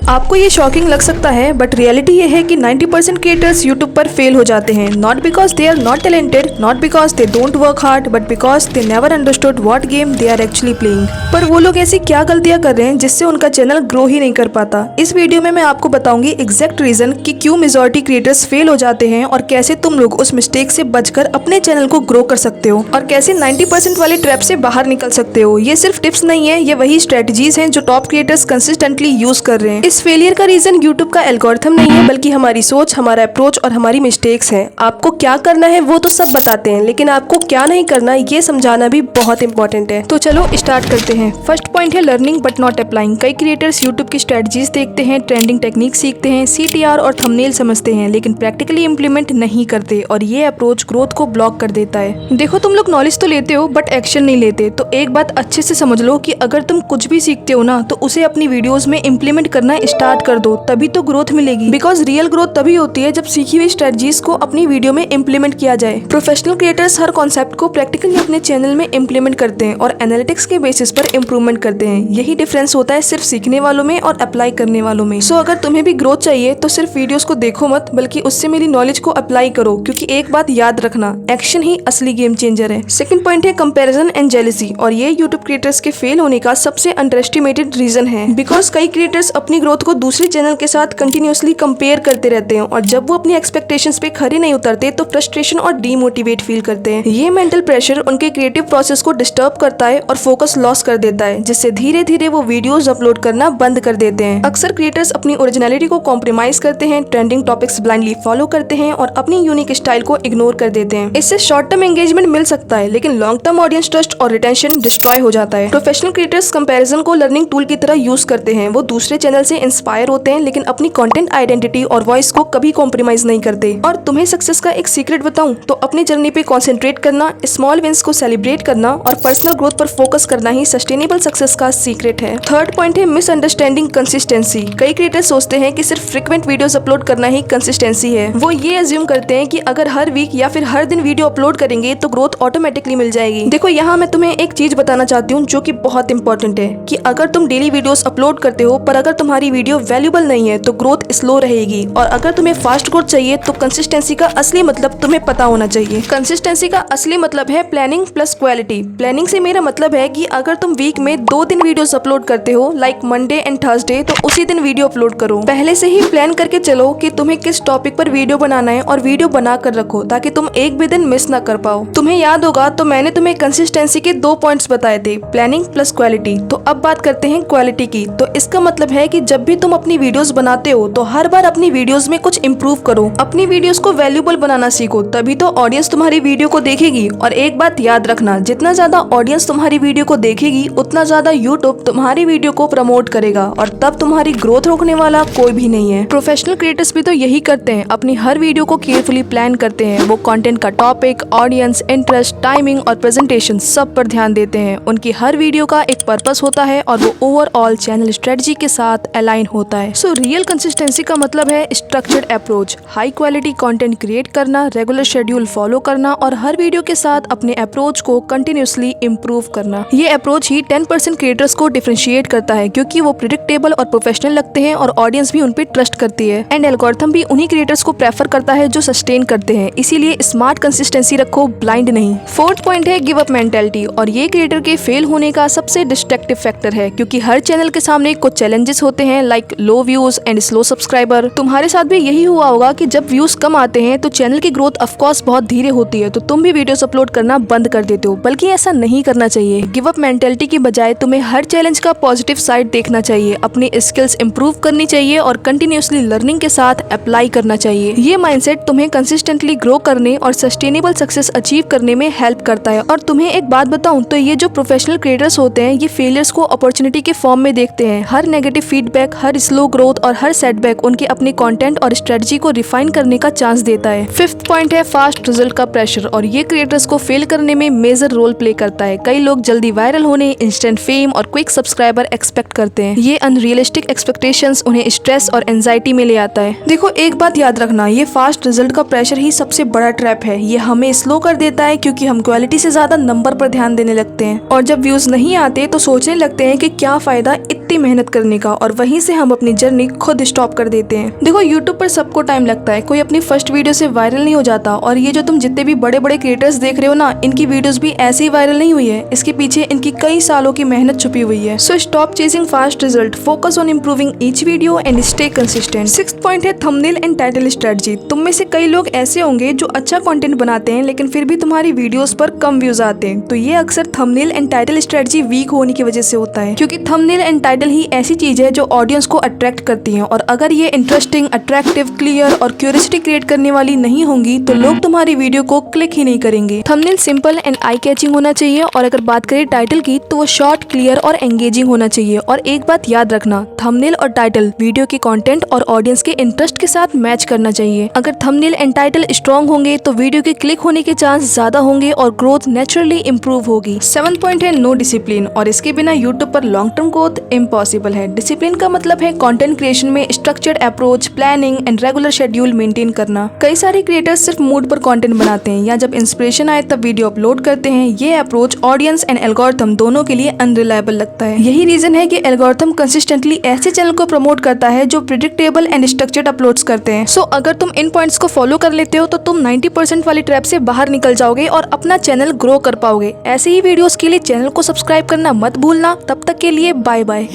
आपको ये शॉकिंग लग सकता है बट रियलिटी ये है कि 90% क्रिएटर्स यूट्यूब पर फेल हो जाते हैं। Not because they are not talented, not because they don't work hard, but because they never understood what game they are actually playing. पर वो लोग ऐसी क्या गलतियां कर रहे हैं जिससे उनका चैनल ग्रो ही नहीं कर पाता। इस वीडियो में मैं आपको बताऊंगी एग्जैक्ट रीजन कि क्यों मेजॉरिटी क्रिएटर्स फेल हो जाते हैं और कैसे तुम लोग उस मिस्टेक से बचकर अपने चैनल को ग्रो कर सकते हो और कैसे 90% वाले ट्रैप से बाहर निकल सकते हो। ये सिर्फ टिप्स नहीं है, ये वही स्ट्रेटजीज हैं जो टॉप क्रिएटर्स कंसिस्टेंटली यूज कर रहे हैं। इस फेलियर का रीजन यूट्यूब का एल्गोरिथम नहीं है बल्कि हमारी सोच, हमारा अप्रोच और हमारी मिस्टेक्स हैं। आपको क्या करना है वो तो सब बताते हैं, लेकिन आपको क्या नहीं करना ये समझाना भी बहुत इंपॉर्टेंट है। तो चलो स्टार्ट करते हैं। फर्स्ट पॉइंट है लर्निंग बट नॉट अप्लाइंग। कई क्रिएटर्स यूट्यूब की स्ट्रेटजीज देखते हैं, ट्रेंडिंग टेक्निक सीखते हैं, CTR और थंबनेल समझते हैं, लेकिन प्रैक्टिकली इंप्लीमेंट नहीं करते और ये अप्रोच ग्रोथ को ब्लॉक कर देता है। देखो, तुम लोग नॉलेज तो लेते हो बट एक्शन नहीं लेते। तो एक बात अच्छे से समझ लो कि अगर तुम कुछ भी सीखते हो ना तो उसे अपनी वीडियोस में इम्प्लीमेंट करना स्टार्ट कर दो, तभी तो ग्रोथ मिलेगी। बिकॉज रियल ग्रोथ तभी होती है जब सीखी हुई स्ट्रेटजीज को अपनी वीडियो में इम्प्लीमेंट किया जाए। प्रोफेशनल क्रिएटर्स हर कॉन्सेप्ट को प्रैक्टिकली अपने चैनल में इम्प्लीमेंट करते हैं और एनालिटिक्स के बेसिस पर इम्प्रूवमेंट करते हैं। यही डिफरेंस होता है सिर्फ सीखने वालों में और अप्लाई करने वालों में। सो अगर तुम्हें भी ग्रोथ चाहिए तो सिर्फ वीडियोस को देखो मत, बल्कि उससे मिली नॉलेज को अप्लाई करो, क्योंकि एक बात याद रखना, एक्शन ही असली गेम चेंजर है। सेकंड पॉइंट है कंपैरिजन एंड जेलसी, और ये यूट्यूब क्रिएटर्स के फेल होने का सबसे अंडरएस्टिमेटेड रीजन है। बिकॉज कई क्रिएटर्स अपनी ग्रोथ को दूसरे चैनल के साथ कंटिन्यूअसली कंपेयर करते रहते हैं और जब वो अपनी एक्सपेक्टेशंस पे खरे नहीं उतरते तो फ्रस्ट्रेशन और डीमोटिवेट फील करते हैं। ये मेंटल प्रेशर उनके क्रिएटिव प्रोसेस को डिस्टर्ब करता है और फोकस लॉस कर देता है, जिससे धीरे धीरे वो वीडियोस अपलोड करना बंद कर देते हैं। अक्सर क्रिएटर्स अपनी ओरिजिनलिटी को कॉम्प्रोमाइज करते हैं, ट्रेंडिंग टॉपिक्स ब्लाइंडली फॉलो करते हैं और अपनी यूनिक स्टाइल को इग्नोर कर देते हैं। इससे शॉर्ट टर्म एंगेजमेंट मिल सकता है, लेकिन लॉन्ग टर्म ऑडियंस ट्रस्ट और रिटेंशन डिस्ट्रॉय हो जाता है। प्रोफेशनल क्रिएटर्स कंपैरिजन को लर्निंग टूल की तरह यूज करते हैं। वो दूसरे चैनल से इंस्पायर होते हैं, लेकिन अपनी कंटेंट आइडेंटिटी और वॉइस को कभी कॉम्प्रोमाइज नहीं करते। और तुम्हें सक्सेस का एक सीक्रेट बताऊं तो अपनी जर्नी पे कंसंट्रेट करना, स्मॉल विंस को सेलिब्रेट करना और पर्सनल ग्रोथ पर फोकस करना ही सस्टेनेबल सक्सेस का सीक्रेट है। थर्ड पॉइंट है मिसअंडरस्टैंडिंग कंसिस्टेंसी। कई क्रिएटर्स सोचते हैं कि सिर्फ फ्रीक्वेंट वीडियोस अपलोड करना ही कंसिस्टेंसी है। वो ये अज्यूम करते हैं कि अगर हर वीक या फिर हर दिन वीडियो अपलोड करेंगे तो ग्रोथ ऑटोमेटिकली मिल जाएगी। देखो, यहाँ मैं तुम्हें एक चीज बताना चाहती हूँ जो कि बहुत इंपॉर्टेंट है कि अगर तुम डेली वीडियोस अपलोड करते हो पर अगर तुम्हारी वीडियो वैल्यूएबल नहीं है तो ग्रोथ स्लो रहेगी। और अगर तुम्हें फास्ट ग्रोथ चाहिए तो कंसिस्टेंसी का असली मतलब तुम्हें पता होना चाहिए। कंसिस्टेंसी का असली मतलब है प्लानिंग प्लस क्वालिटी। प्लानिंग से मेरा मतलब है कि अगर तुम वीक में 2 दिन वीडियोस अपलोड करते हो, लाइक मंडे एंड थर्सडे, तो उसी दिन वीडियो अपलोड करो। पहले से ही प्लान करके चलो कि तुम्हें किस टॉपिक पर वीडियो बनाना है और वीडियो बना कर रखो ताकि तुम एक भी दिन मिस ना कर पाओ। तुम्हें याद होगा तो मैंने तुम्हें कंसिस्टेंसी के 2 पॉइंट्स बताए थे, प्लानिंग प्लस क्वालिटी। तो अब बात करते हैं क्वालिटी की। तो इसका मतलब है कि जब भी तुम अपनी वीडियोस बनाते हो तो हर बार अपनी वीडियोस में कुछ इंप्रूव करो, अपनी वीडियोस को वैल्यूएबल बनाना सीखो, तभी तो ऑडियंस तुम्हारी वीडियो को देखेगी। और एक बात याद रखना, जितना ज्यादा ऑडियंस तुम्हारी वीडियो को देखेगी उतना ज्यादा यूट्यूब तुम्हारी वीडियो को प्रमोट करेगा और तब तुम्हारी ग्रोथ रोकने वाला कोई भी नहीं है। प्रोफेशनल क्रिएटर्स भी तो यही करते हैं, अपनी हर वीडियो को केयरफुली प्लान करते हैं। वो कंटेंट का टॉपिक, ऑडियंस, इंटरेस्ट, टाइमिंग और प्रेजेंटेशन सब पर ध्यान देते हैं। उनकी हर वीडियो का एक पर्पस होता है और वो ओवरऑल चैनल स्ट्रेटजी के साथ अलाइन होता है। सो रियल कंसिस्टेंसी का मतलब है structured approach, high quality content create करना, रेगुलर शेड्यूल फॉलो करना और हर वीडियो के साथ अपने अप्रोच को कंटिन्यूअसली इंप्रूव करना। ये अप्रोच ही 10% क्रिएटर्स को डिफरेंशिएट करता है, क्योंकि वो प्रेडिक्टेबल और प्रोफेशनल लगते हैं और ऑडियंस भी उन पे ट्रस्ट करती है। एंड एल्गोरिथम भी उन्हीं क्रिएटर्स को प्रेफर करता है जो सस्टेन करते हैं। इसीलिए स्मार्ट कंसिस्टेंसी रखो, ब्लाइंड नहीं। फोर्थ पॉइंट है गिव अप मेंटालिटी, और ये क्रिएटर के फेल होने का सबसे डिस्ट्रक्टिव फैक्टर है, क्योंकि हर चैनल के सामने कुछ चैलेंजेस होते हैं, like low views and slow subscriber. तुम्हारे साथ भी यही हुआ होगा कि जब व्यूज कम आते हैं तो चैनल की ग्रोथ ऑफ कोर्स बहुत धीरे होती है, तो तुम भी वीडियोस अपलोड करना बंद कर देते हो। बल्कि ऐसा नहीं करना चाहिए। गिव अप मेंटालिटी की बजाय तुम्हें हर चैलेंज का पॉजिटिव साइड देखना चाहिए, अपनी स्किल्स इंप्रूव करनी चाहिए और कंटिन्यूअसली लर्निंग के साथ अप्लाई करना चाहिए। ये माइंडसेट तुम्हें कंसिस्टेंटली ग्रो करने और सस्टेनेबल सक्सेस अचीव करने में हेल्प करता है। और तुम्हें एक बात बताऊं तो ये जो प्रोफेशनल क्रिएटर्स होते हैं ये फेलियर्स को अपॉर्चुनिटी के फॉर्म में देखते हैं। हर नेगेटिव फीडबैक, हर स्लो ग्रोथ और हर सेटबैक उनके अपने कंटेंट और स्ट्रेटजी को रिफाइन करने का चांस देता है। फिफ्थ पॉइंट है फास्ट रिजल्ट का प्रेशर, और ये क्रिएटर्स को फेल करने में मेजर रोल प्ले करता है। कई लोग जल्दी वायरल होने, इंस्टेंट फेम और क्विक सब्सक्राइबर एक्सपेक्ट करते हैं। ये अनरियलिस्टिक एक्सपेक्टेशंस उन्हें स्ट्रेस और एंजाइटी में ले आता है। देखो, एक बात याद रखना, ये फास्ट रिजल्ट का प्रेशर ही सबसे बड़ा ट्रैप है। ये हमें स्लो कर देता है क्योंकि हम क्वालिटी से ज्यादा नंबर पर ध्यान देने लगते हैं और जब व्यूज नहीं आते तो सोचने लगते हैं कि क्या फायदा इतनी मेहनत करने का और वहीं से हम अपनी जर्नी खुद स्टॉप कर देते हैं। देखो यूट्यूब पर सबको टाइम लगता है, कोई अपनी फर्स्ट वीडियो से वायरल नहीं हो जाता। और ये जो तुम जितने भी बड़े बड़े क्रिएटर्स देख रहे हो ना, इनकी वीडियोस भी ऐसे ही वायरल नहीं हुई है, इसके पीछे इनकी कई सालों की मेहनत छुपी हुई है। So stop chasing fast result, focus on improving each video and stay consistent. 6th point है थंबनेल एंड टाइटल स्ट्रेटजी। तुम में से कई लोग ऐसे होंगे जो अच्छा कंटेंट बनाते हैं लेकिन फिर भी तुम्हारी वीडियोस पर कम व्यूज आते हैं। तो ये अक्सर thumbnail and title strategy weak होने की वजह से होता है, क्योंकि थंबनेल एंड टाइटल ही ऐसी चीज है जो ऑडियंस को अट्रैक्ट करती है। और अगर ये इंटरेस्टिंग, अट्रैक्टिव, क्लियर और क्यूरियोसिटी क्रिएट करने वाली नहीं होंगी तो लोग तुम्हारी वीडियो को क्लिक ही नहीं करेंगे। Thumbnail simple and eye catching होना चाहिए, और अगर बात करें टाइटल की तो वो शॉर्ट, क्लियर और एंगेजिंग होना चाहिए। और एक बात याद रखना, थंबनेल और टाइटल वीडियो के कंटेंट और ऑडियंस के इंटरेस्ट के साथ मैच करना चाहिए। अगर थंबनेल एंड टाइटल स्ट्रॉन्ग होंगे तो वीडियो के क्लिक होने के चांस ज्यादा होंगे और ग्रोथ नेचुरली इंप्रूव होगी। 7th पॉइंट है नो डिसिप्लिन, और इसके बिना यूट्यूब पर लॉन्ग टर्म ग्रोथ इम्पॉसिबल है। डिसिप्लिन का मतलब है कंटेंट क्रिएशन में structured approach, planning and regular schedule maintain करना। कई सारे क्रिएटर्स सिर्फ मूड पर कंटेंट बनाते हैं या जब इंस्पिरेशन आए तब वीडियो अपलोड करते हैं। ये अप्रोच ऑडियंस एंड एल्गोरिथम दोनों के लिए अनरिलायबल लगता है। यही रीजन है कि एल्गोरिथम कंसिस्टेंटली ऐसे चैनल को प्रमोट करता है जो प्रिडिक्टेबल एंड स्ट्रक्चर्ड अपलोड्स करते हैं। सो अगर तुम इन पॉइंट्स को फॉलो कर लेते हो तो तुम 90% वाली ट्रैप से बाहर निकल जाओगे और अपना चैनल ग्रो कर पाओगे। ऐसे ही वीडियोस के लिए चैनल को सब्सक्राइब करना मत भूलना। तब तक के लिए बाय बाय।